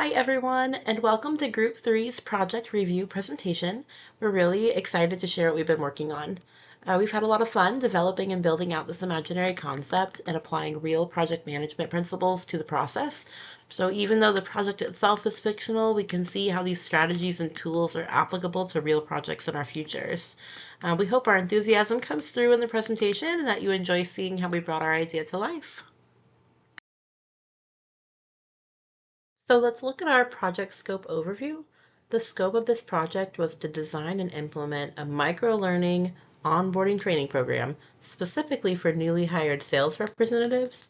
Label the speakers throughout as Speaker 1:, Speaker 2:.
Speaker 1: Hi everyone, and welcome to Group 3's project review presentation. We're really excited to share what we've been working on. We've had a lot of fun developing and building out this imaginary concept and applying real project management principles to the process. So even though the project itself is fictional, we can see how these strategies and tools are applicable to real projects in our futures. We hope our enthusiasm comes through in the presentation and that you enjoy seeing how we brought our idea to life. So let's look at our project scope overview. The scope of this project was to design and implement a micro-learning onboarding training program specifically for newly hired sales representatives.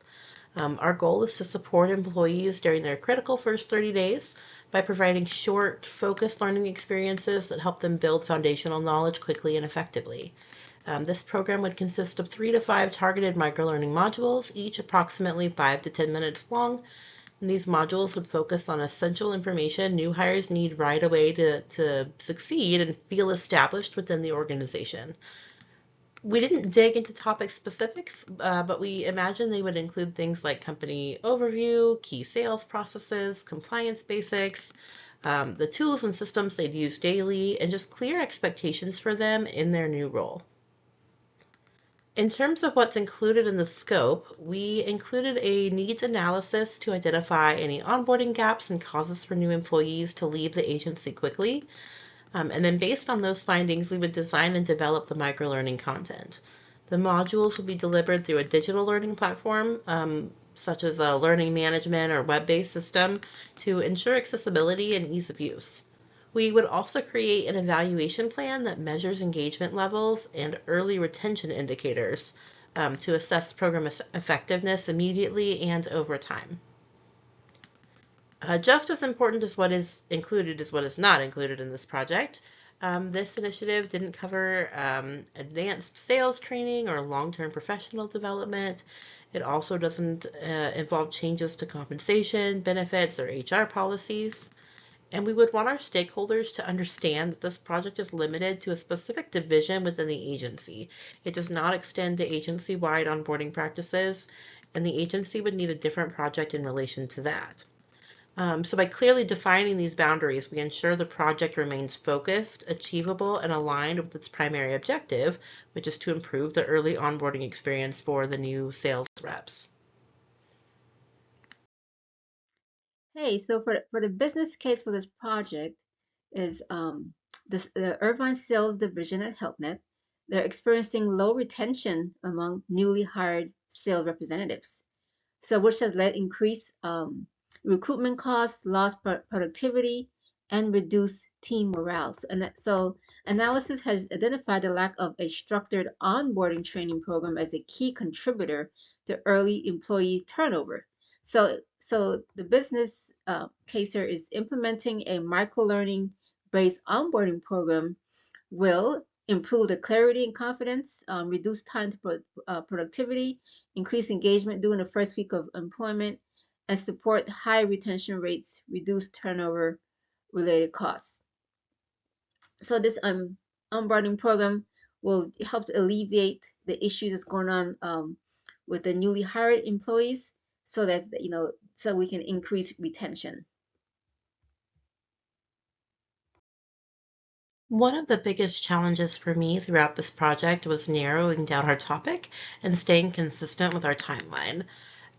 Speaker 1: Our goal is to support employees during their critical first 30 days by providing short, focused learning experiences that help them build foundational knowledge quickly and effectively. This program would consist of 3 to 5 targeted micro-learning modules, each approximately 5 to 10 minutes long. And these modules would focus on essential information new hires need right away to succeed and feel established within the organization. We didn't dig into topic specifics, but we imagine they would include things like company overview, key sales processes, compliance basics, the tools and systems they'd use daily, and just clear expectations for them in their new role. In terms of what's included in the scope, we included a needs analysis to identify any onboarding gaps and causes for new employees to leave the agency quickly. And then based on those findings, we would design and develop the microlearning content. The modules will be delivered through a digital learning platform, such as a learning management or web-based system, to ensure accessibility and ease of use. We would also create an evaluation plan that measures engagement levels and early retention indicators to assess program effectiveness immediately and over time. Just as important as what is included is what is not included in this project. This initiative didn't cover advanced sales training or long-term professional development. It also doesn't involve changes to compensation, benefits, or HR policies. And we would want our stakeholders to understand that this project is limited to a specific division within the agency. It does not extend to agency-wide onboarding practices, and the agency would need a different project in relation to that. So by clearly defining these boundaries, we ensure the project remains focused, achievable, and aligned with its primary objective, which is to improve the early onboarding experience for the new sales reps.
Speaker 2: Hey, so for the business case for this project is the Irvine Sales Division at HealthNet. They're experiencing low retention among newly hired sales representatives. So which has led increased recruitment costs, lost productivity, and reduced team morale. So analysis has identified the lack of a structured onboarding training program as a key contributor to early employee turnover. So the business case here is implementing a micro-learning based onboarding program will improve the clarity and confidence, reduce time to productivity, increase engagement during the first week of employment, and support high retention rates, reduce turnover related costs. So this onboarding program will help to alleviate the issues that's going on with the newly hired employees so that so we can increase retention.
Speaker 1: One of the biggest challenges for me throughout this project was narrowing down our topic and staying consistent with our timeline.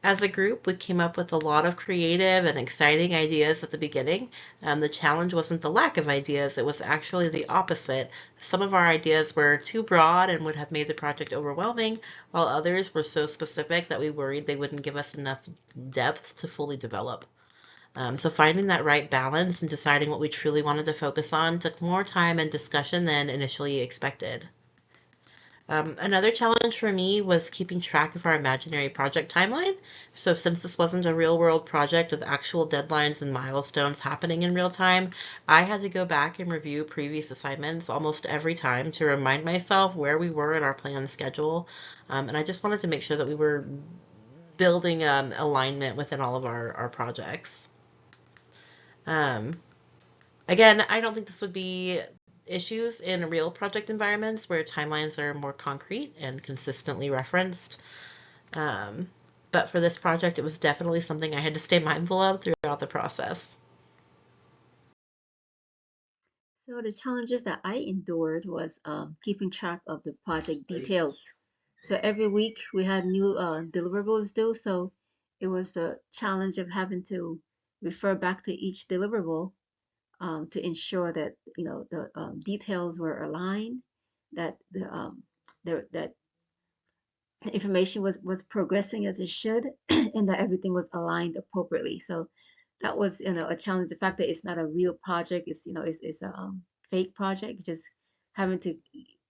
Speaker 1: As a group, we came up with a lot of creative and exciting ideas at the beginning. The challenge wasn't the lack of ideas, it was actually the opposite. Some of our ideas were too broad and would have made the project overwhelming, while others were so specific that we worried they wouldn't give us enough depth to fully develop. So finding that right balance and deciding what we truly wanted to focus on took more time and discussion than initially expected. Another challenge for me was keeping track of our imaginary project timeline. So since this wasn't a real world project with actual deadlines and milestones happening in real time, I had to go back and review previous assignments almost every time to remind myself where we were in our planned schedule. And I just wanted to make sure that we were building alignment within all of our projects. Again, I don't think this would be issues in real project environments where timelines are more concrete and consistently referenced. But for this project, it was definitely something I had to stay mindful of throughout the process.
Speaker 2: So the challenges that I endured was keeping track of the project details. So every week we had new deliverables due. So it was the challenge of having to refer back to each deliverable to ensure that the details were aligned, that that information was progressing as it should, and that everything was aligned appropriately. So that was a challenge. The fact that it's not a real project, it's a fake project. Just having to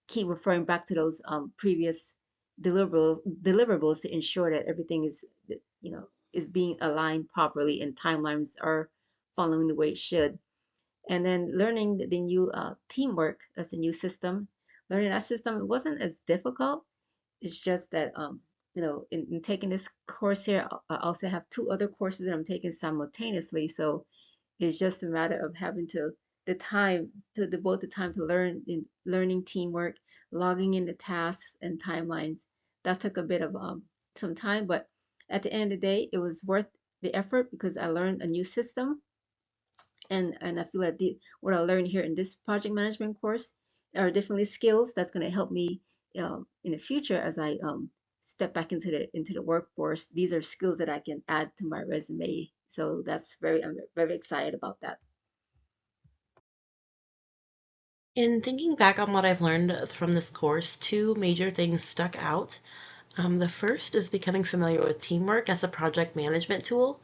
Speaker 2: keep referring back to those previous deliverables to ensure that everything is being aligned properly and timelines are following the way it should. And then learning the new teamwork as a new system. Learning that system wasn't as difficult. It's just that in taking this course here, I also have two other courses that I'm taking simultaneously. So it's just a matter of having the time to devote the time to learning teamwork, logging in the tasks and timelines. That took a bit of some time, but at the end of the day, it was worth the effort because I learned a new system, and I feel like what I learned here in this project management course are definitely skills that's going to help me in the future as I step back into the workforce. These are skills that I can add to my resume. So I'm very excited about that.
Speaker 1: In thinking back on what I've learned from this course, two major things stuck out. The first is becoming familiar with teamwork as a project management tool.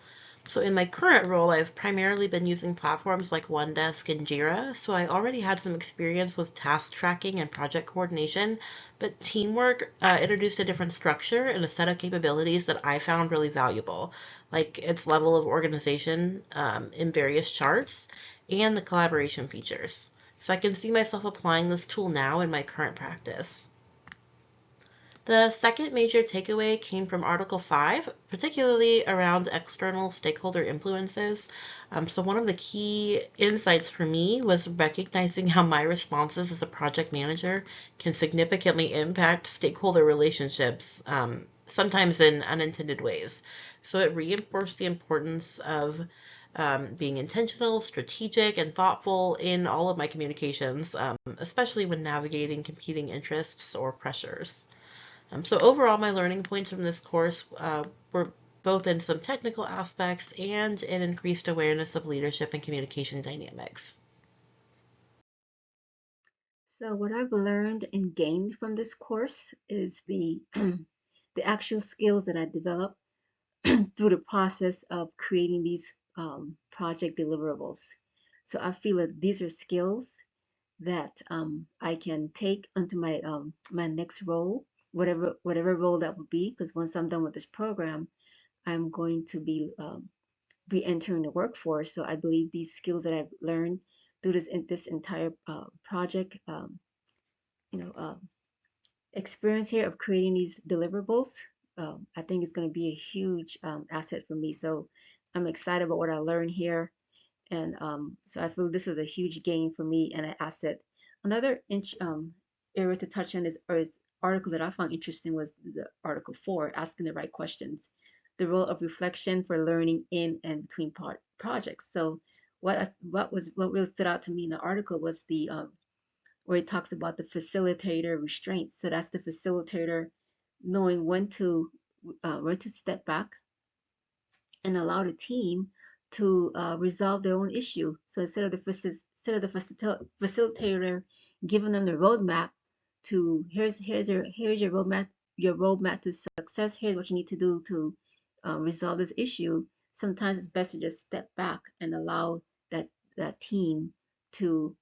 Speaker 1: So in my current role, I've primarily been using platforms like OneDesk and Jira, so I already had some experience with task tracking and project coordination, but teamwork introduced a different structure and a set of capabilities that I found really valuable, like its level of organization in various charts and the collaboration features. So I can see myself applying this tool now in my current practice. The second major takeaway came from Article 5, particularly around external stakeholder influences. So, one of the key insights for me was recognizing how my responses as a project manager can significantly impact stakeholder relationships, sometimes in unintended ways. So, it reinforced the importance of being intentional, strategic, and thoughtful in all of my communications, especially when navigating competing interests or pressures. So overall, my learning points from this course were both in some technical aspects and an increased awareness of leadership and communication dynamics.
Speaker 2: So what I've learned and gained from this course is the the actual skills that I developed through the process of creating these project deliverables. So I feel that these are skills that I can take onto my next role, whatever role that would be. Because once I'm done with this program, I'm going to be entering the workforce. So I believe these skills that I've learned through this entire project, you know, experience here of creating these deliverables, I think it's going to be a huge asset for me. So I'm excited about what I learned here, and so I feel this is a huge gain for me and an asset. Another area to touch on is article that I found interesting was the Article 4, asking the right questions, the role of reflection for learning in and between projects. So what really stood out to me in the article was the where it talks about the facilitator restraints. So that's the facilitator knowing when to step back and allow the team to resolve their own issue. So instead of the facilitator giving them the roadmap to here's your roadmap to success. Here's what you need to do to resolve this issue. Sometimes it's best to just step back and allow that team to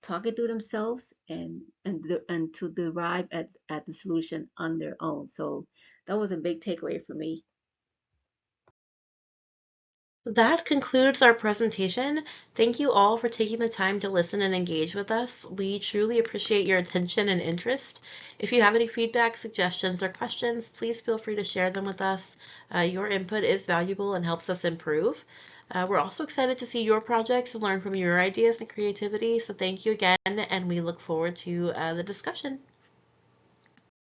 Speaker 2: talk it through themselves and to derive at the solution on their own. So that was a big takeaway for me.
Speaker 1: That concludes our presentation. Thank you all for taking the time to listen and engage with us. We truly appreciate your attention and interest. If you have any feedback, suggestions, or questions, please feel free to share them with us. Your input is valuable and helps us improve. We're also excited to see your projects and learn from your ideas and creativity. So thank you again, and we look forward to the discussion.